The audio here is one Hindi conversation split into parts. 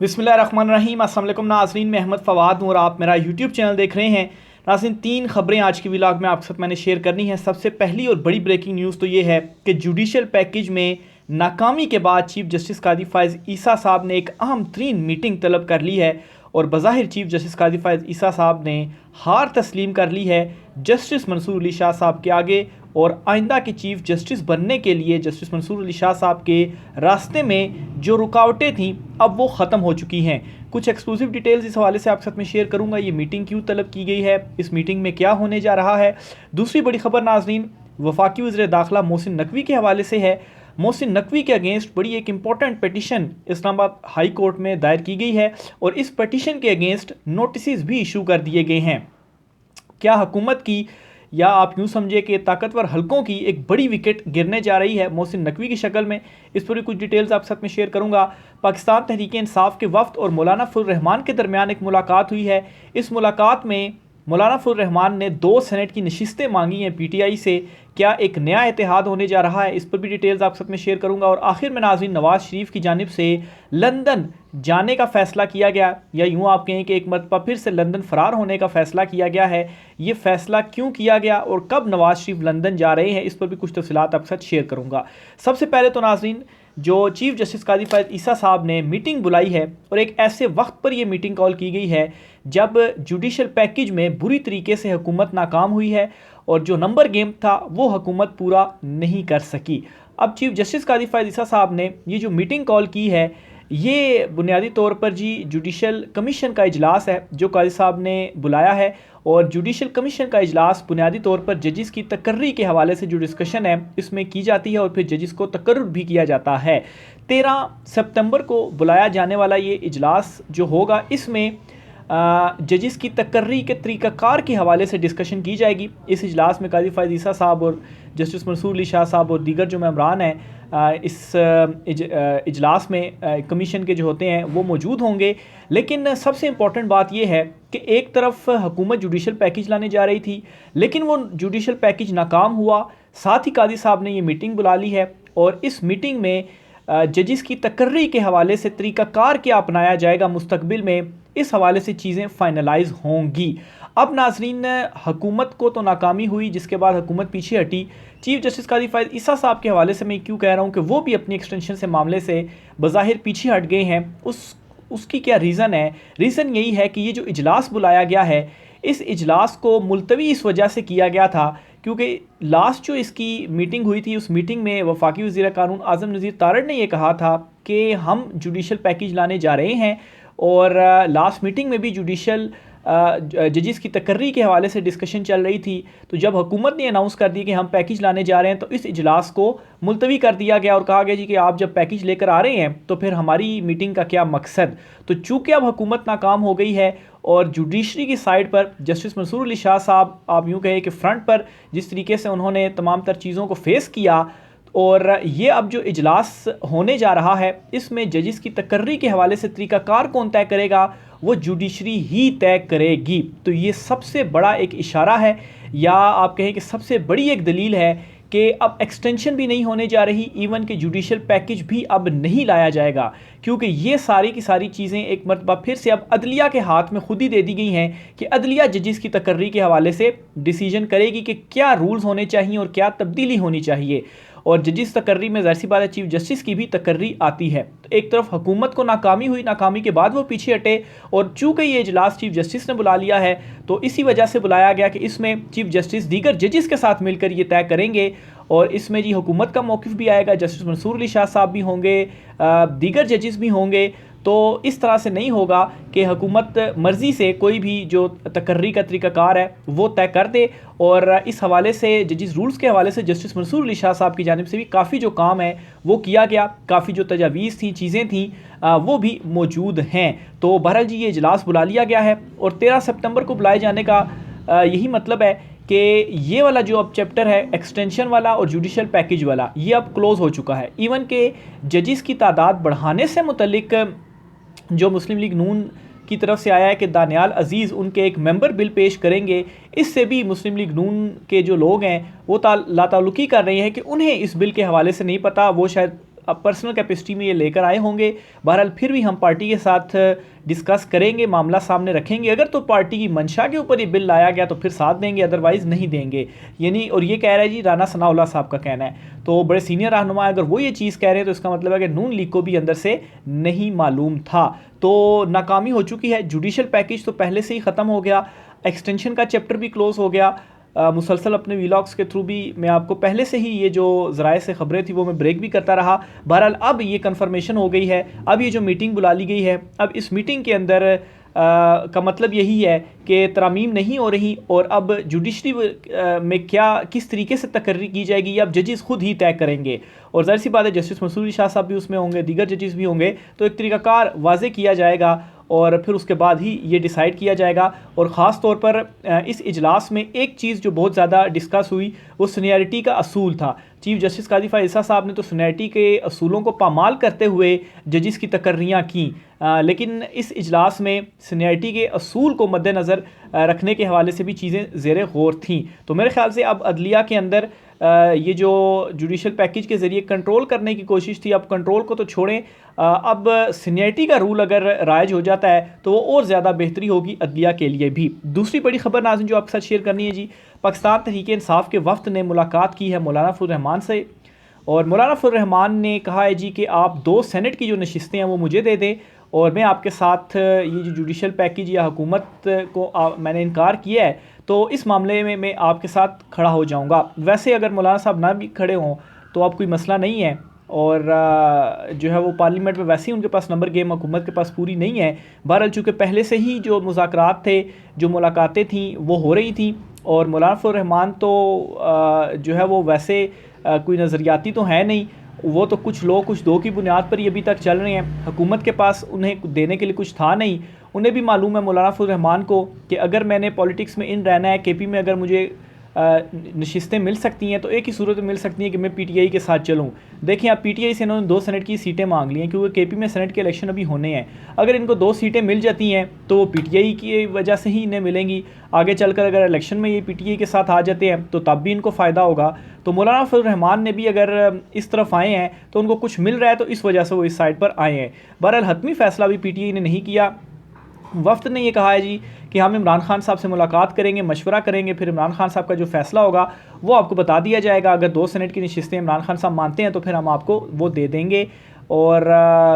बिस्मिल्लाहिर्रहमानिर्रहीम। अस्सलाम वालेकुम नाज़रीन, मैं अहमद फ़वाद हूँ और आप मेरा यूट्यूब चैनल देख रहे हैं। नाज़रीन, 3 खबरें आज की व्लॉग में आपके साथ मैंने शेयर करनी है। सबसे पहली और बड़ी ब्रेकिंग न्यूज़ तो ये है कि जुडिशल पैकेज में नाकामी के बाद चीफ जस्टिस कादी फ़ाइज़ ईसा साहब ने एक अहम तरीन मीटिंग तलब कर ली है और बज़ाहिर चीफ जस्टिस कादी फ़ाइज़ ईसा साहब ने हार तस्लीम कर ली है जस्टिस मंसूर अली शाह साहब के आगे। और आइंदा के चीफ जस्टिस बनने के लिए जस्टिस मंसूर अली शाह साहब के रास्ते में जो रुकावटें थीं अब वो ख़त्म हो चुकी हैं। कुछ एक्सक्लूसिव डिटेल्स इस हवाले से आपके साथ में शेयर करूंगा। ये मीटिंग क्यों तलब की गई है, इस मीटिंग में क्या होने जा रहा है। दूसरी बड़ी खबर नाज़रीन वफाकी वज़ीर दाखिला मोहसिन नकवी के हवाले से है। मोहसिन नकवी के अगेंस्ट बड़ी एक important petition Islamabad high court में दायर की गई है और इस पिटिशन के अगेंस्ट नोटिस भी इशू कर दिए गए हैं। क्या हुकूमत की या आप यूँ समझे कि ताकतवर हलकों की एक बड़ी विकेट गिरने जा रही है मोहसिन नकवी की शक्ल में, इस पर भी कुछ डिटेल्स आप साथ में शेयर करूंगा। पाकिस्तान तहरीक इंसाफ के वफ्द और मौलाना फजल रहमान के दरमियान एक मुलाकात हुई है। इस मुलाकात में मौलाना फजल रहमान ने 2 सेनेट की नशिस्तें मांगी हैं पीटीआई से। क्या एक नया इत्तेहाद होने जा रहा है, इस पर भी डिटेल्स आप साथ में शेयर करूंगा। और आखिर में नाज़रीन नवाज शरीफ की जानिब से लंदन जाने का फ़ैसला किया गया, या यूँ आप कहें कि एक मरतबा फिर से लंदन फ़रार होने का फ़ैसला किया गया है। ये फ़ैसला क्यों किया गया और कब नवाज शरीफ लंदन जा रहे हैं, इस पर भी कुछ तफसीलात आपके साथ शेयर करूँगा। सबसे पहले तो नाज़रीन जो चीफ जस्टिस कादी फ़ाइज़ ईसा साहब ने मीटिंग बुलाई है और एक ऐसे वक्त पर यह मीटिंग कॉल की गई है जब जुडिशल पैकेज में बुरी तरीके से हुकूमत नाकाम हुई है और जो नंबर गेम था वो हुकूमत पूरा नहीं कर सकी। अब चीफ जस्टिस कादी फ़ाइज़ ईसा साहब ने ये जो मीटिंग कॉल की है ये बुनियादी तौर पर जी जुडिशल कमीशन का इजलास है जो कादी साहब ने बुलाया है। और जुडिशल कमीशन का इजलास बुनियादी तौर पर जजिस की तकर्री के हवाले से जो डिस्कशन है इसमें की जाती है और फिर जजिस को तकर्रुर भी किया जाता है। 13 सितंबर को बुलाया जाने वाला ये इजलास जो होगा इसमें जजिस की तकर्री के तरीक़ाकार के हवाले से डिस्कशन की जाएगी। इस इजलास में कादी फ़ाइज़ ईसा साहब और जस्टिस मंसूर अली शाह साहब और दीगर जो मेंबरान हैं इस इजलास में कमीशन के जो होते हैं वो मौजूद होंगे। लेकिन सबसे इम्पॉर्टेंट बात यह है कि एक तरफ हुकूमत जुडिशल पैकेज लाने जा रही थी लेकिन वो जुडिशल पैकेज नाकाम हुआ। साथ ही कादी साहब ने ये मीटिंग बुला ली है और इस मीटिंग में जजिस की तकर्री के हवाले से तरीक़ाकार क्या अपनाया जाएगा मुस्तकबिल में, इस हवाले से चीज़ें फाइनलाइज होंगी। अब नाजरीन हुकूमत को तो नाकामी हुई जिसके बाद हुकूमत पीछे हटी। चीफ जस्टिस कादी फ़ाइज़ ईसा साहब के हवाले से मैं क्यों कह रहा हूँ कि वो भी अपनी एक्सटेंशन से मामले से बज़ाहिर पीछे हट गए हैं, उसकी क्या रीज़न है। रीज़न यही है कि ये जो इजलास बुलाया गया है इस इजलास को मुलतवी इस वजह से किया गया था क्योंकि लास्ट जो इसकी मीटिंग हुई थी उस मीटिंग में वफाकी वज़ीर कानून आज़म नज़ीर तारड़ ने यह कहा था कि हम जुडिशल पैकेज लाने जा रहे हैं और लास्ट मीटिंग में भी जुडिशल जजिस की तकर्री के हवाले से डिस्कशन चल रही थी। तो जब हुकूमत ने अनाउंस कर दिया कि हम पैकेज लाने जा रहे हैं तो इस इजलास को मुलतवी कर दिया गया और कहा गया जी कि आप जब पैकेज लेकर आ रहे हैं तो फिर हमारी मीटिंग का क्या मकसद। तो चूँकि अब हुकूमत नाकाम हो गई है और जुडिशरी की साइड पर जस्टिस मंसूर अली शाह साहब आप यूँ कहें कि फ्रंट पर जिस तरीके से उन्होंने तमाम तर चीज़ों को फेस किया और ये अब जो इजलास होने जा रहा है इसमें जजिस की तकर्री के हवाले से तरीक़ाकार कौन तय करेगा, वो जुडिशरी ही तय करेगी। तो ये सबसे बड़ा एक इशारा है या आप कहें कि सबसे बड़ी एक दलील है कि अब एक्सटेंशन भी नहीं होने जा रही, इवन कि जुडिशल पैकेज भी अब नहीं लाया जाएगा क्योंकि ये सारी की सारी चीज़ें एक मरतबा फिर से अब अदलिया के हाथ में खुद ही दे दी गई हैं कि अदलिया जजिस की तकर्री के हवाले से डिसीजन करेगी कि क्या रूल्स होने चाहिए और क्या तब्दीली होनी चाहिए। और जजिस तकर्री में ज़ाहिर सी बात है चीफ जस्टिस की भी तकर्री आती है। तो एक तरफ हुकूमत को नाकामी हुई, नाकामी के बाद वो पीछे हटे और चूँकि ये इजलास चीफ जस्टिस ने बुला लिया है तो इसी वजह से बुलाया गया कि इसमें चीफ जस्टिस दीगर जजिस के साथ मिलकर ये तय करेंगे और इसमें जी हुकूमत का मौक़िफ़ भी आएगा, जस्टिस मंसूर अली शाह साहब भी होंगे, दीगर जजिस भी होंगे। तो इस तरह से नहीं होगा कि हुकूमत मर्ज़ी से कोई भी जो तकर्री का तरीक़ाकार है वो तय कर दे। और इस हवाले से जजिस रूल्स के हवाले से जस्टिस मंसूर अली शाह साहब की जानिब से भी काफ़ी जो काम है वो किया गया, काफ़ी जो तजावीज़ थी चीज़ें थी वो भी मौजूद हैं। तो बहरहाल जी ये इजलास बुला लिया गया है और 13 सितंबर को बुलाए जाने का यही मतलब है कि ये वाला जो अब चैप्टर है एक्सटेंशन वाला और जुडिशल पैकेज वाला ये अब क्लोज़ हो चुका है। इवन के जजिस की तादाद बढ़ाने से मुतल्लिक जो मुस्लिम लीग नून की तरफ से आया है कि दानियाल अजीज़ उनके एक मेंबर बिल पेश करेंगे, इससे भी मुस्लिम लीग नून के जो लोग हैं वो लाताल्लुकी कर रहे हैं कि उन्हें इस बिल के हवाले से नहीं पता, वो शायद पर्सनल कैपेसिटी में ये लेकर आए होंगे। बहरहाल फिर भी हम पार्टी के साथ डिस्कस करेंगे, मामला सामने रखेंगे। अगर तो पार्टी की मंशा के ऊपर ये बिल लाया गया तो फिर साथ देंगे, अदरवाइज़ नहीं देंगे। यानी और ये कह रहा है जी, राना सनाउल्लाह साहब का कहना है, तो बड़े सीनियर रहनुमा अगर वो ये चीज़ कह रहे हैं तो इसका मतलब है कि नून लीग को भी अंदर से नहीं मालूम था। तो नाकामी हो चुकी है। जुडिशल पैकेज तो पहले से ही ख़त्म हो गया, एक्सटेंशन का चैप्टर भी क्लोज़ हो गया। मुसलसल अपने वीलॉग्स के थ्रू भी मैं आपको पहले से ही ये जो ज़राए से ख़बरें थी वो मैं ब्रेक भी करता रहा। बहरहाल अब ये कन्फर्मेशन हो गई है, अब ये जो मीटिंग बुला ली गई है, अब इस मीटिंग के अंदर का मतलब यही है कि तरामीम नहीं हो रही और अब जुडिशरी में क्या किस तरीके से तकर्री की जाएगी ये अब जजेस खुद ही तय करेंगे। और ज़ाहिर सी बात है जस्टिस मंसूर अली शाह साहब भी उसमें होंगे, दीगर जजेस भी होंगे, तो एक तरीक़ाकार वाज़े किया जाएगा और फिर उसके बाद ही ये डिसाइड किया जाएगा। और ख़ास तौर पर इस इजलास में एक चीज़ जो बहुत ज़्यादा डिस्कस हुई वो सीनियरिटी का असूल था। चीफ जस्टिस काजी फ़ायज़ ईसा साहब ने तो सीनियरिटी के असूलों को पामाल करते हुए जजिस की तकर्रियाँ की, लेकिन इस इजलास में सीनियरिटी के असूल को मद्देनज़र रखने के हवाले से भी चीज़ें ज़ेर गौर थीं। तो मेरे ख्याल से अब अदलिया के अंदर ये जो जुडिशल पैकेज के ज़रिए कंट्रोल करने की कोशिश थी, अब कंट्रोल को तो छोड़ें, अब सीनियरिटी का रूल अगर राइज हो जाता है तो वो और ज़्यादा बेहतरी होगी अदलिया के लिए भी। दूसरी बड़ी खबर नाज़रीन जो आपके साथ शेयर करनी है जी, पाकिस्तान तहरीक इंसाफ के वफ़द ने मुलाकात की है मौलाना फजल रहमान से, और मौलाना फजल रहमान ने कहा है जी कि आप 2 सेनेट की जो नशिस्तें हैं वो मुझे दे दें और मैं आपके साथ ये जो जुडिशल पैकेज या हुकूमत को मैंने इनकार किया है तो इस मामले में मैं आपके साथ खड़ा हो जाऊंगा। वैसे अगर मौलाना साहब ना भी खड़े हों तो अब कोई मसला नहीं है, और जो है वो पार्लियामेंट में वैसे ही उनके पास नंबर गेम हुकूमत के पास पूरी नहीं है। बहरहाल चूँकि पहले से ही जो मुज़ाकरात थे, जो मुलाकातें थीं वो हो रही थी, और मौलाना फजल रहमान तो जो है वो वैसे कोई नज़रियाती तो है नहीं, वो तो कुछ लोग कुछ दो की बुनियाद पर ही अभी तक चल रहे हैं। हुकूमत के पास उन्हें देने के लिए कुछ था नहीं। उन्हें भी मालूम है मौलाना फजल रहमान को कि अगर मैंने पॉलिटिक्स में इन रहना है, केपी में अगर मुझे नशिस्तें मिल सकती हैं तो एक ही सूरत में मिल सकती हैं कि मैं पीटीआई के साथ चलूं। देखिए आप पीटीआई से इन्होंने 2 सेनेट की सीटें मांग ली हैं क्योंकि केपी में सेनेट के इलेक्शन अभी होने हैं। अगर इनको 2 सीटें मिल जाती हैं तो वो पीटीआई की वजह से ही इन्हें मिलेंगी। आगे चलकर अगर इलेक्शन में ये पीटीआई के साथ आ जाते हैं तो तब भी इनको फ़ायदा होगा। तो मौलाना फजल रहमान ने भी अगर इस तरफ आए हैं तो उनको कुछ मिल रहा है तो इस वजह से वो इस साइड पर आए हैं। बहरहाल हतमी फ़ैसला भी पीटीआई ने नहीं किया। वफ्द ने ये कहा है जी कि हम इमरान खान साहब से मुलाकात करेंगे, मशवरा करेंगे, फिर इमरान खान साहब का जो फ़ैसला होगा वो आपको बता दिया जाएगा। अगर 2 सेनेट की नशिस्तें इमरान खान साहब मानते हैं तो फिर हम आपको वो दे देंगे। और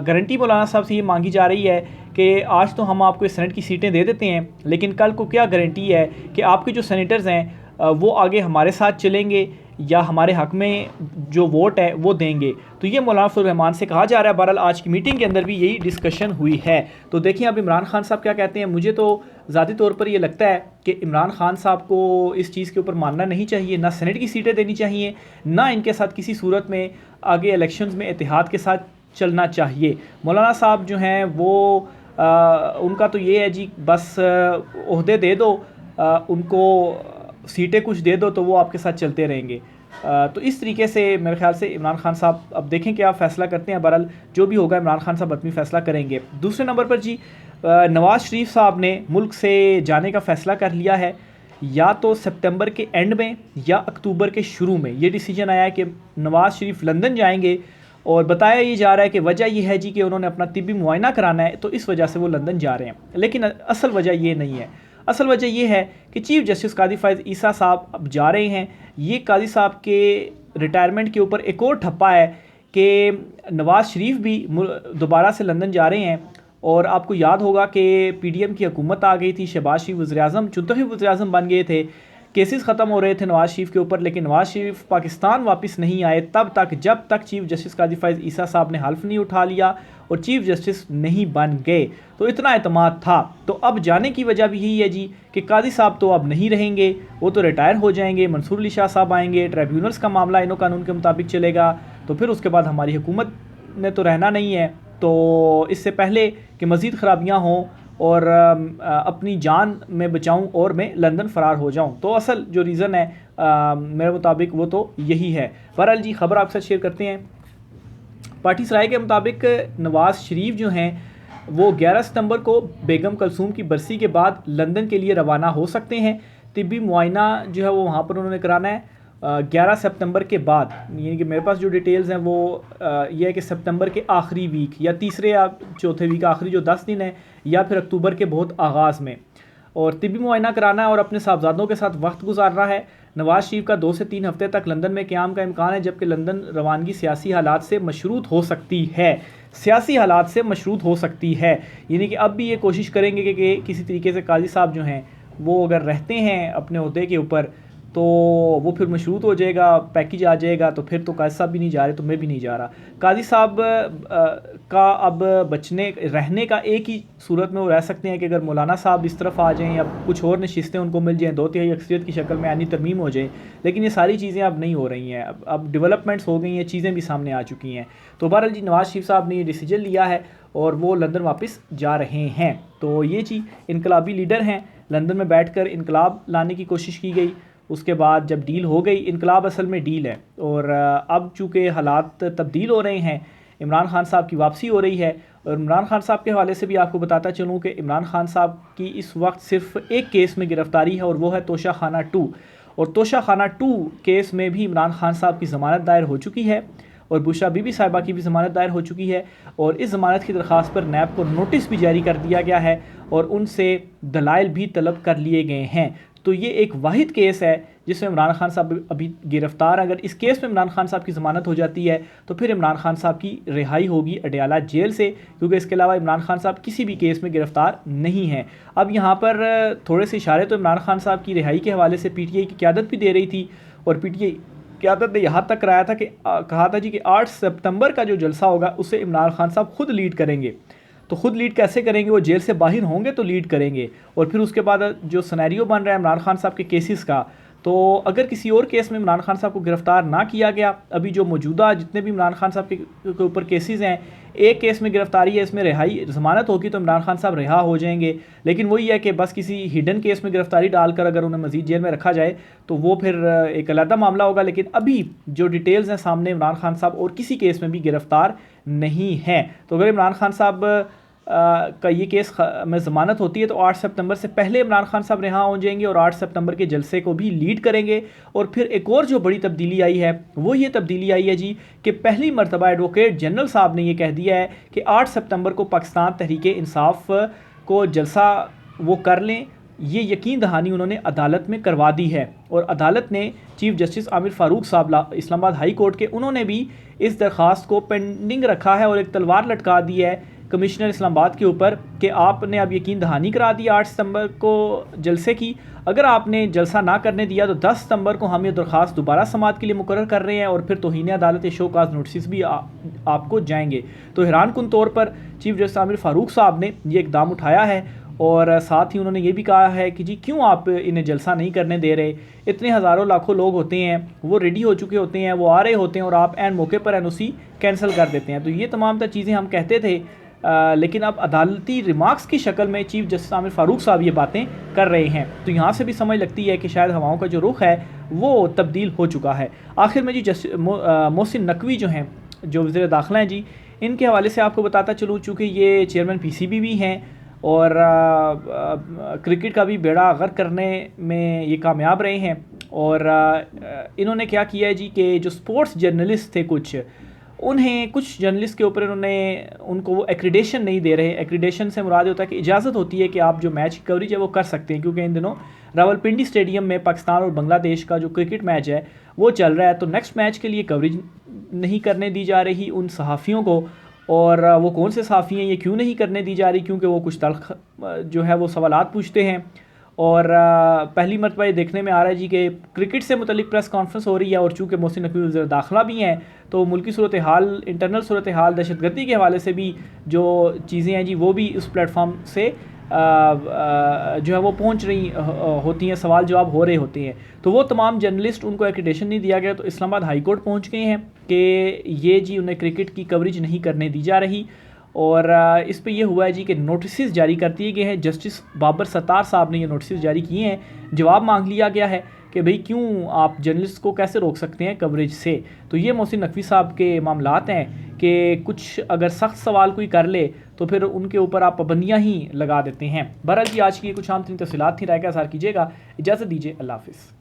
गारंटी मौलाना साहब से ये मांगी जा रही है कि आज तो हम आपको इस सेनेट की सीटें दे देते हैं, लेकिन कल को क्या गारंटी है कि आपके जो सेनेटर्स हैं वो आगे हमारे साथ चलेंगे या हमारे हक़ में जो वोट है वो देंगे। तो ये मौलाना फजल रहमान से कहा जा रहा है। बहरहाल आज की मीटिंग के अंदर भी यही डिस्कशन हुई है। तो देखिए अब इमरान खान साहब क्या कहते हैं। मुझे तो ज़ाती तौर पर ये लगता है कि इमरान खान साहब को इस चीज़ के ऊपर मानना नहीं चाहिए, ना सेनेट की सीटें देनी चाहिए, ना इनके साथ किसी सूरत में आगे इलेक्शंस में इत्तेहाद के साथ चलना चाहिए। मौलाना साहब जो हैं वो उनका तो ये है जी बस ओहदे दे दो, उनको सीटें कुछ दे दो तो वो आपके साथ चलते रहेंगे। तो इस तरीके से मेरे ख्याल से इमरान खान साहब अब देखें क्या फ़ैसला करते हैं। बहरहाल जो भी होगा इमरान खान साहब अपनी फ़ैसला करेंगे। दूसरे नंबर पर जी नवाज़ शरीफ साहब ने मुल्क से जाने का फ़ैसला कर लिया है, या तो सितंबर के एंड में या अक्टूबर के शुरू में। ये डिसीजन आया है कि नवाज़ शरीफ लंदन जाएंगे, और बताया ये जा रहा है कि वजह यह है जी कि उन्होंने अपना तिब्बी मुआयना कराना है तो इस वजह से वो लंदन जा रहे हैं। लेकिन असल वजह ये नहीं है। असल वजह यह है कि चीफ जस्टिस काजी फ़ायज़ ईसा साहब अब जा रहे हैं। ये काजी साहब के रिटायरमेंट के ऊपर एक और ठप्पा है कि नवाज़ शरीफ भी दोबारा से लंदन जा रहे हैं। और आपको याद होगा कि पीडीएम की हुकूमत आ गई थी, शहबाज शरीफ वज़ीर-ए-आज़म चुनतखब वज़ीर-ए-आज़म बन गए थे, केसेस ख़त्म हो रहे थे नवाज़ शरीफ के ऊपर, लेकिन नवाज़ शरीफ पाकिस्तान वापस नहीं आए तब तक जब तक चीफ जस्टिस काजी फ़ायज़ ईसा साहब ने हल्फ नहीं उठा लिया और चीफ जस्टिस नहीं बन गए। तो इतना एतमाद था। तो अब जाने की वजह भी यही है जी कि काजी साहब तो अब नहीं रहेंगे, वो तो रिटायर हो जाएंगे, मंसूर अली शाह साहब आएंगे, ट्राइब्यूनल्स का मामला इनो कानून के मुताबिक चलेगा, तो फिर उसके बाद हमारी हुकूमत ने तो रहना नहीं है। तो इससे पहले कि मज़ीद ख़राबियाँ हों और अपनी जान में बचाऊं और मैं लंदन फ़रार हो जाऊं, तो असल जो रीज़न है मेरे मुताबिक वो तो यही है। बहरहाल जी खबर आपके साथ शेयर करते हैं। पार्टी सराय के मुताबिक नवाज़ शरीफ जो हैं वो 11 सितंबर को बेगम कलसूम की बरसी के बाद लंदन के लिए रवाना हो सकते हैं। तिब्बी मुआयना जो है वो वहाँ पर उन्होंने कराना है। 11 सितंबर के बाद, यानी कि मेरे पास जो डिटेल्स हैं वो ये है कि सितंबर के आखिरी वीक या तीसरे या चौथे वीक, आखिरी जो 10 दिन है, या फिर अक्टूबर के बहुत आगाज़ में, और तिब्बी मुआयना कराना है और अपने साहबजादों के साथ वक्त गुजारना है। नवाज़ शरीफ का 2 से 3 हफ्ते तक लंदन में क़याम का इम्कान है, जबकि लंदन रवानगी सियासी हालात से मशरूत हो सकती है, सियासी हालात से मशरूत हो सकती है। यानी कि अब भी ये कोशिश करेंगे कि किसी तरीके से काजी साहब जो हैं वो अगर रहते हैं अपने ओहदे के ऊपर तो वो फिर मशरूत हो जाएगा, पैकेज आ जाएगा, तो फिर तो काजी साहब भी नहीं जा रहे तो मैं भी नहीं जा रहा। काजी साहब का अब बचने रहने का एक ही सूरत में वो रह सकते हैं कि अगर मौलाना साहब इस तरफ आ जाएं या कुछ और नशिस्तें उनको मिल जाएं, 2/3 अक्सरियत की शक्ल में आनी तरमीम हो जाए। लेकिन ये सारी चीज़ें अब नहीं हो रही हैं, अब डेवलपमेंट्स हो गई हैं, चीज़ें भी सामने आ चुकी हैं। तो बहरहाल जी नवाज़ शरीफ साहब ने ये डिसीजन लिया है और वो लंदन वापस जा रहे हैं। तो ये जी इनकलाबी लीडर हैं, लंदन में बैठकर इनकलाब लाने की कोशिश की गई, उसके बाद जब डील हो गई, इनकलाब असल में डील है, और अब चूँकि हालात तब्दील हो रहे हैं, इमरान खान साहब की वापसी हो रही है। और इमरान खान साहब के हवाले से भी आपको बताता चलूँ कि इमरान खान साहब की इस वक्त सिर्फ एक केस में गिरफ़्तारी है और वो है तोशा खाना 2, और तोशा खाना 2 केस में भी इमरान खान साहब की ज़मानत दायर हो चुकी है और बुशरा बीबी साहिबा की भी ज़मानत दायर हो चुकी है, और इस ज़मानत की दरख्वास्त पर नैब को नोटिस भी जारी कर दिया गया है और उनसे दलाइल भी तलब कर लिए गए हैं। तो ये एक वाहिद केस है जिसमें इमरान खान साहब अभी गिरफ़्तार। अगर इस केस में इमरान खान साहब की ज़मानत हो जाती है तो फिर इमरान खान साहब की रिहाई होगी अडयाला जेल से, क्योंकि इसके अलावा इमरान खान साहब किसी भी केस में गिरफ़्तार नहीं हैं। अब यहाँ पर थोड़े से इशारे तो इमरान खान साहब की रिहाई के हवाले से PTI की क़यादत भी दे रही थी, और PTI क़यादत ने यहाँ तक कराया था कि कहा था जी कि 8 सितंबर का जो जलसा होगा उसे इमरान खान साहब खुद लीड करेंगे। तो खुद लीड कैसे करेंगे, वो जेल से बाहर होंगे तो लीड करेंगे, और फिर उसके बाद जो सिनेरियो बन रहा है इमरान खान साहब के केसेस का, तो अगर किसी और केस में इमरान खान साहब को गिरफ़्तार ना किया गया, अभी जो मौजूदा जितने भी इमरान खान साहब के ऊपर केसेस हैं, एक केस में गिरफ़्तारी है, इसमें रिहाई ज़मानत होगी तो इमरान खान साहब रिहा हो जाएंगे। लेकिन वही है कि बस किसी हिडन केस में गिरफ़्तारी डालकर अगर उन्हें मज़ीद जेल में रखा जाए तो वो फिर एक अलग मामला होगा। लेकिन अभी जो डिटेल्स हैं सामने, इमरान खान साहब और किसी केस में भी गिरफ़्तार नहीं हैं। तो अगर इमरान खान साहब का ये केस में ज़मानत होती है तो 8 सितंबर से पहले इमरान खान साहब रिहा हो जाएंगे और 8 सितंबर के जलसे को भी लीड करेंगे। और फिर एक और जो बड़ी तब्दीली आई है वो ये तब्दीली आई है जी कि पहली मरतबा एडवोकेट जनरल साहब ने ये कह दिया है कि 8 सितंबर को पाकिस्तान तहरीक इंसाफ को जलसा वो कर लें। ये यकीन दहानी उन्होंने अदालत में करवा दी है, और अदालत ने चीफ जस्टिस आमिर फ़ारूक साहब इस्लामाबाद हाई कोर्ट के, उन्होंने भी इस दरख्वास्त को पेंडिंग रखा है और एक तलवार लटका दी है कमिश्नर इस्लामाबाद के ऊपर कि आपने अब यकीन दहानी करा दी 8 सितंबर को जलसे की। अगर आपने जलसा ना करने दिया तो 10 सितंबर को हम ये दरख्वास्त दोबारा समाअत के लिए मुकर्रर कर रहे हैं और फिर तौहीन अदालत शोकाज नोटिस भी आपको जाएंगे। तो हैरान कुन तौर पर चीफ जस्टिस आमिर फ़ारूक साहब ने ये इकदाम उठाया है, और साथ ही उन्होंने ये भी कहा है कि जी क्यों आप इन्हें जलसा नहीं करने दे रहे, इतने हज़ारों लाखों लोग होते हैं, वो रेडी हो चुके होते हैं, वो आ रहे होते हैं, और आप एन मौके पर NOC कैंसिल कर देते हैं। तो ये तमाम तर चीज़ें हम कहते थे, लेकिन अब अदालती रिमार्क्स की शक्ल में चीफ जस्टिस आमिर फ़ारूक साहब ये बातें कर रहे हैं। तो यहाँ से भी समझ लगती है कि शायद हवाओं का जो रुख है वो तब्दील हो चुका है। आखिर में जी मोहसिन नकवी जो हैं, जो वज़ीर दाखिला हैं जी, इनके हवाले से आपको बताता चलूँ, चूँकि ये चेयरमैन PCB भी हैं और क्रिकेट का भी बेड़ा गर्क करने में ये कामयाब रहे हैं। और इन्होंने क्या किया है जी कि जो स्पोर्ट्स जर्नलिस्ट थे कुछ जर्नलिस्ट के ऊपर उनको वो एक्रीडेशन नहीं दे रहे। एक्रीडेशन से मुराद होता है कि इजाज़त होती है कि आप जो मैच की कवरेज है वो कर सकते हैं, क्योंकि इन दिनों रावलपिंडी स्टेडियम में पाकिस्तान और बांग्लादेश का जो क्रिकेट मैच है वो चल रहा है। तो नेक्स्ट मैच के लिए कवरेज नहीं करने दी जा रही उन सहाफ़ियों को, और वो कौन से सहाफ़ी हैं, ये क्यों नहीं करने दी जा रही, क्योंकि वो कुछ तल्ख जो है वो सवालात पूछते हैं। और पहली मरतबा ये देखने में आ रहा है जी कि क्रिकेट से मुतल्लिक प्रेस कॉन्फ्रेंस हो रही है, और चूँकि मोहसिन नकवी वज़ीर दाखिला भी हैं तो मुल्की सूरत हाल, इंटरनल सूरत हाल, दहशतगर्दी के हवाले से भी जो चीज़ें हैं जी वो भी उस प्लेटफॉर्म से जो है वो पहुंच रही होती हैं, सवाल जवाब हो रहे होते हैं। तो वो तमाम जर्नलिस्ट, उनको एक्रीडेशन नहीं दिया गया, तो इस्लामाबाद हाई कोर्ट पहुँच गए हैं कि ये जी उन्हें क्रिकेट की कवरेज नहीं करने दी जा रही। और इस पे ये हुआ है जी कि नोटिस जारी कर दिए गए हैं। जस्टिस बाबर सत्तार साहब ने ये नोटिस जारी किए हैं। जवाब मांग लिया गया है कि भाई क्यों आप जर्नलिस्ट को कैसे रोक सकते हैं कवरेज से। तो ये मोहसिन नकवी साहब के मामलात हैं कि कुछ अगर सख्त सवाल कोई कर ले तो फिर उनके ऊपर आप पाबंदियाँ ही लगा देते हैं। बहरहाल जी आज की कुछ आम तरीन तफसीलात थी, राय का इज़हार कीजिएगा। इजाज़त दीजिए, अल्लाह हाफ़िज़।